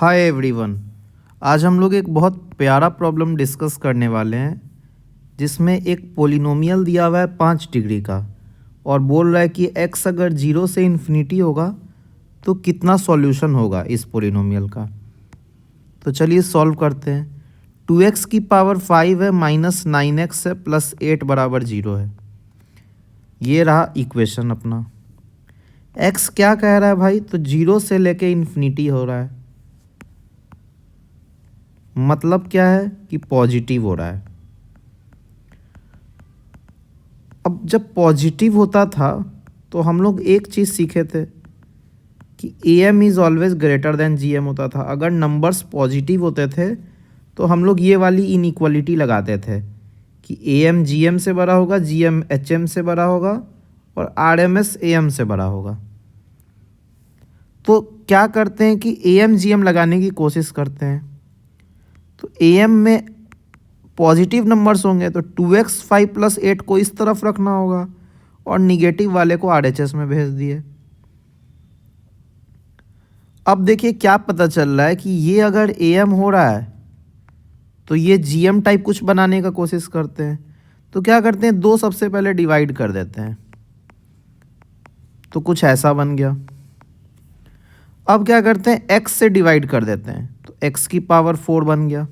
Hi everyone. आज हम लोग एक बहुत प्यारा प्रॉब्लम डिस्कस करने वाले हैं जिसमें एक पोलिनोमियल दिया हुआ है 5 डिग्री का और बोल रहा है कि x अगर 0 से इन्फिनिटी होगा तो कितना सॉल्यूशन होगा इस पोलिनोमियल का। तो चलिए सॉल्व करते हैं। 2x की पावर 5 है माइनस 9x है प्लस 8 बराबर 0 है। ये रहा इक्वेशन अपना। x क्या कह रहा है भाई, तो 0 से लेके इन्फिनिटी हो रहा है, मतलब क्या है कि पॉजिटिव हो रहा है। अब जब पॉजिटिव होता था तो हम लोग एक चीज़ सीखे थे कि AM is always greater than GM होता था। अगर नंबर्स पॉजिटिव होते थे तो हम लोग ये वाली इनइक्वालिटी लगाते थे कि AM GM से बड़ा होगा, GM HM से बड़ा होगा और RMS AM से बड़ा होगा। तो क्या करते हैं कि AM GM लगाने की कोशिश करते हैं। तो AM में पॉजिटिव नंबर्स होंगे तो 2x 5 प्लस 8 को इस तरफ रखना होगा और निगेटिव वाले को RHS में भेज दिए। अब देखिए क्या पता चल रहा है कि ये अगर AM हो रहा है तो ये GM टाइप कुछ बनाने का कोशिश करते हैं। तो क्या करते हैं, दो सबसे पहले डिवाइड कर देते हैं, तो कुछ ऐसा बन गया। अब क्या करते हैं, x से डिवाइड कर देते हैं तो x की पावर 4 बन गया।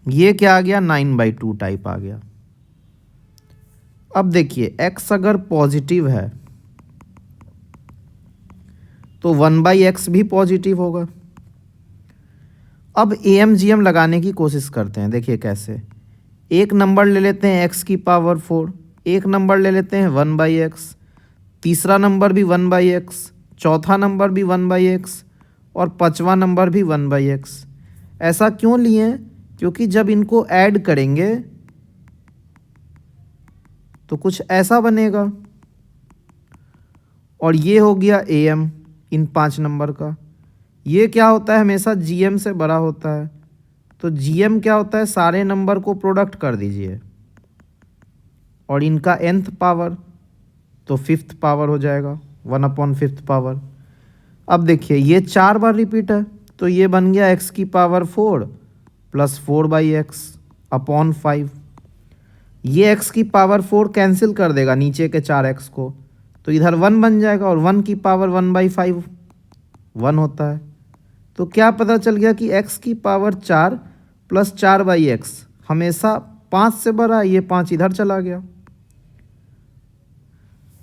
ये क्या आ गया, 9/2 टाइप आ गया। अब देखिए x अगर पॉजिटिव है तो 1/x भी पॉजिटिव होगा। अब AM GM लगाने की कोशिश करते हैं। देखिए कैसे, एक नंबर ले लेते हैं x की पावर 4, एक नंबर ले लेते हैं 1/x, तीसरा नंबर भी 1/x, चौथा नंबर भी 1/x और पांचवा नंबर भी 1/x। ऐसा क्यों लिए हैं, क्योंकि जब इनको ऐड करेंगे तो कुछ ऐसा बनेगा और ये हो गया AM इन 5 नंबर का। ये क्या होता है, हमेशा GM से बड़ा होता है। तो GM क्या होता है, सारे नंबर को प्रोडक्ट कर दीजिए और इनका nth पावर तो 5th पावर हो जाएगा, 1/5th पावर। अब देखिए ये 4 बार रिपीट है तो ये बन गया x की पावर 4 प्लस 4/x अपॉन 5। ये x की पावर 4 कैंसिल कर देगा नीचे के 4x को, तो इधर 1 बन जाएगा और 1 की पावर 1/5 1 होता है। तो क्या पता चल गया कि x की पावर 4 प्लस 4/x हमेशा 5 से बड़ा है, ये 5 इधर चला गया।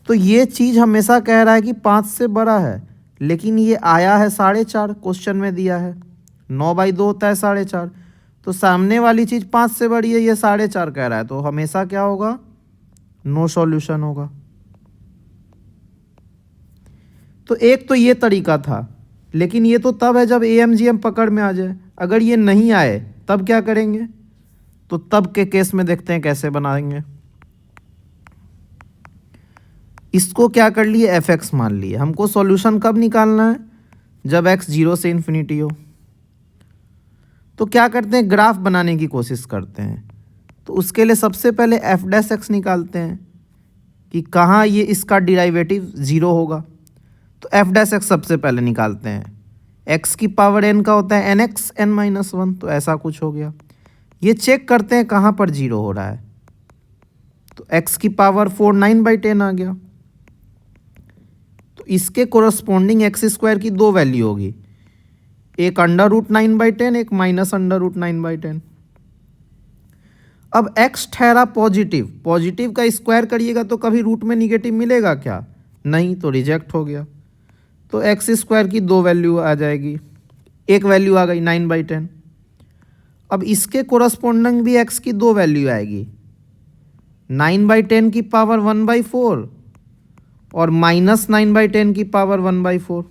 तो ये चीज़ हमेशा कह रहा है कि 5 से बड़ा है, लेकिन ये आया है 4.5, क्वेश्चन में दिया है 9/2 होता है 4.5। तो सामने वाली चीज़ 5 से बड़ी है, ये 4.5 कह रहा है, तो हमेशा क्या होगा, नो सॉल्यूशन होगा। तो एक तो ये तरीका था, लेकिन ये तो तब है जब AM GM पकड़ में आ जाए। अगर ये नहीं आए तब क्या करेंगे, तो तब के केस में देखते हैं कैसे बनाएंगे। इसको क्या कर लिए, fx मान लिए। हमको सॉल्यूशन कब निकालना है, जब x 0 से इन्फिनिटी हो। तो क्या करते हैं, ग्राफ बनाने की कोशिश करते हैं। तो उसके लिए सबसे पहले f' निकालते हैं कि कहाँ ये इसका डिराइवेटिव 0 होगा। तो f' सबसे पहले निकालते हैं। x की पावर n का होता है nx n-1, तो ऐसा कुछ हो गया। ये चेक करते हैं कहाँ पर 0 हो रहा है, तो x की पावर 4 9/10 आ गया। तो इसके कोरस्पोंडिंग x² की 2 वैल्यू होगी, एक √9/10, एक -√9/10। अब x ठहरा पॉजिटिव, पॉजिटिव का स्क्वायर करिएगा तो कभी रूट में निगेटिव मिलेगा क्या, नहीं, तो रिजेक्ट हो गया। तो x² की 2 वैल्यू आ जाएगी, एक वैल्यू आ गई 9/10। अब इसके कोरस्पोंडिंग भी x की 2 वैल्यू आएगी, 9/10 की पावर 1/4 और -9/10 की पावर 1/4।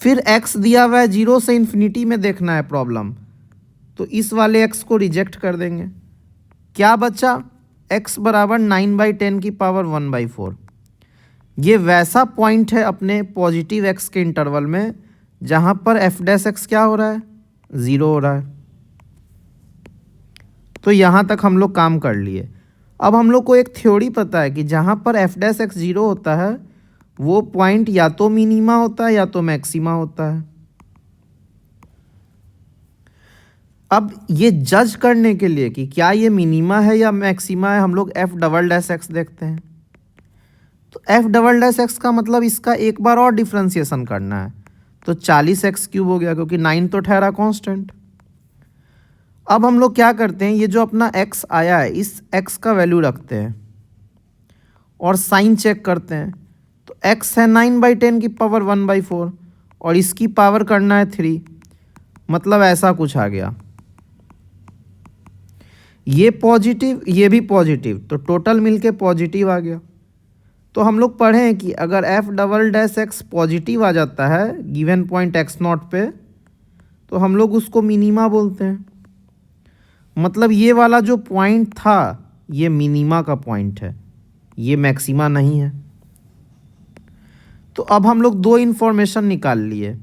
फिर x दिया हुआ है 0 से इन्फिनिटी में देखना है प्रॉब्लम, तो इस वाले x को रिजेक्ट कर देंगे। क्या बचा, x बराबर 9/10 की पावर 1/4। ये वैसा पॉइंट है अपने पॉजिटिव x के इंटरवल में जहाँ पर f' क्या हो रहा है, 0 हो रहा है। तो यहाँ तक हम लोग काम कर लिए। अब हम लोग को एक थ्योरी पता है कि जहाँ पर f' 0 होता है वो पॉइंट या तो मिनीमा होता है या तो मैक्सिमा होता है। अब ये जज करने के लिए कि क्या ये मिनिमा है या मैक्सिमा है, हम लोग एफ डबल डैश एक्स देखते हैं। तो एफ डबल डैश एक्स का मतलब इसका एक बार और डिफ्रेंसिएशन करना है, तो 40 एक्स क्यूब हो गया, क्योंकि 9 तो ठहरा कांस्टेंट। अब हम लोग क्या करते हैं, ये जो अपना x आया है इस x का वैल्यू रखते हैं और साइन चेक करते हैं। तो x है 9/10 की पावर 1/4 और इसकी पावर करना है 3, मतलब ऐसा कुछ आ गया। ये पॉजिटिव ये भी पॉजिटिव, तो टोटल मिलके पॉजिटिव आ गया। तो हम लोग पढ़े हैं कि अगर F double dash X positive आ जाता है गिवन पॉइंट एक्स नॉट पे, तो हम लोग उसको मिनिमा बोलते हैं। मतलब ये वाला जो पॉइंट था ये मिनिमा का पॉइंट है, ये मैक्सिमा नहीं है। तो अब हम लोग दो इन्फॉर्मेशन निकाल लिए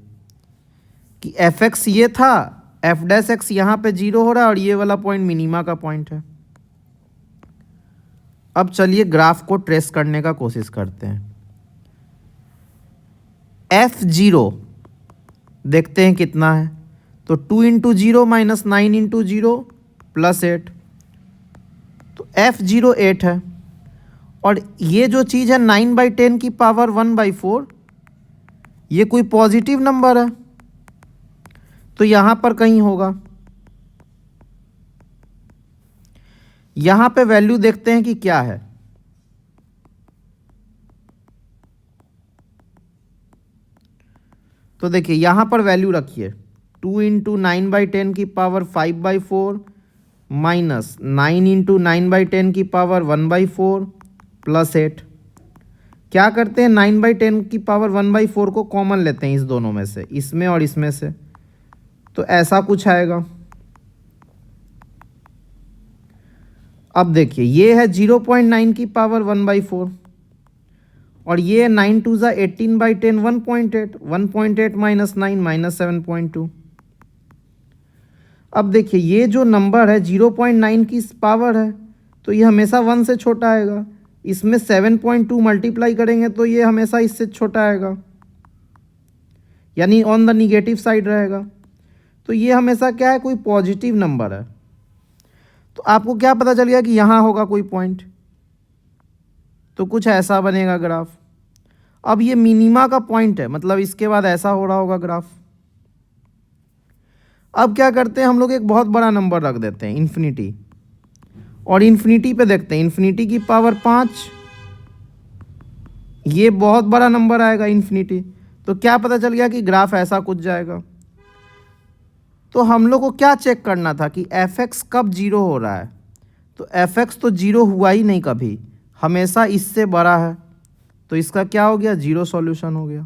कि एफ एक्स ये था, एफ डैश एक्स यहाँ पे 0 हो रहा है और ये वाला पॉइंट मिनिमा का पॉइंट है। अब चलिए ग्राफ को ट्रेस करने का कोशिश करते हैं। F0 देखते हैं कितना है, तो 2 × 0 - 9 × 0 + 8, तो F0 8 है। और ये जो चीज़ है 9/10 की पावर 1/4, ये कोई पॉजिटिव नंबर है, तो यहाँ पर कहीं होगा। यहाँ पे वैल्यू देखते हैं कि क्या है। तो देखिए यहाँ पर वैल्यू रखिए 2 × 9/10 की पावर 5/4 माइनस 9 × 9/10 की पावर 1/4 + 8। क्या करते हैं, 9/10 की पावर 1/4 को कॉमन लेते हैं इस दोनों में से, इसमें और इसमें से, तो ऐसा कुछ आएगा। अब देखिए ये है 0.9 की पावर 1/4 और ये 9 2 ज़ा 18/10 1.8, 1.8 - 9 - 7.2। अब देखिए ये जो नंबर है 0.9 की पावर है, तो ये हमेशा 1 से छोटा आएगा। इसमें 7.2 मल्टीप्लाई करेंगे तो ये हमेशा इससे छोटा आएगा, यानी ऑन द निगेटिव साइड रहेगा। तो ये हमेशा क्या है, कोई पॉजिटिव नंबर है। तो आपको क्या पता चल गया कि यहाँ होगा कोई पॉइंट, तो कुछ ऐसा बनेगा ग्राफ। अब ये मिनिमा का पॉइंट है, मतलब इसके बाद ऐसा हो रहा होगा ग्राफ। अब क्या करते हैं, हम लोग एक बहुत बड़ा नंबर रख देते हैं इन्फिनिटी, और इन्फिनिटी पे देखते हैं इन्फिनिटी की पावर 5, ये बहुत बड़ा नंबर आएगा इन्फिनिटी। तो क्या पता चल गया कि ग्राफ ऐसा कुछ जाएगा। तो हम लोग को क्या चेक करना था कि एफ एक्स कब 0 हो रहा है, तो एफ एक्स तो 0 हुआ ही नहीं कभी, हमेशा इससे बड़ा है, तो इसका क्या हो गया, 0 सॉल्यूशन हो गया।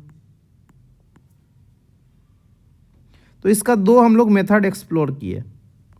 तो इसका दो हम लोग मेथड एक्सप्लोर किए।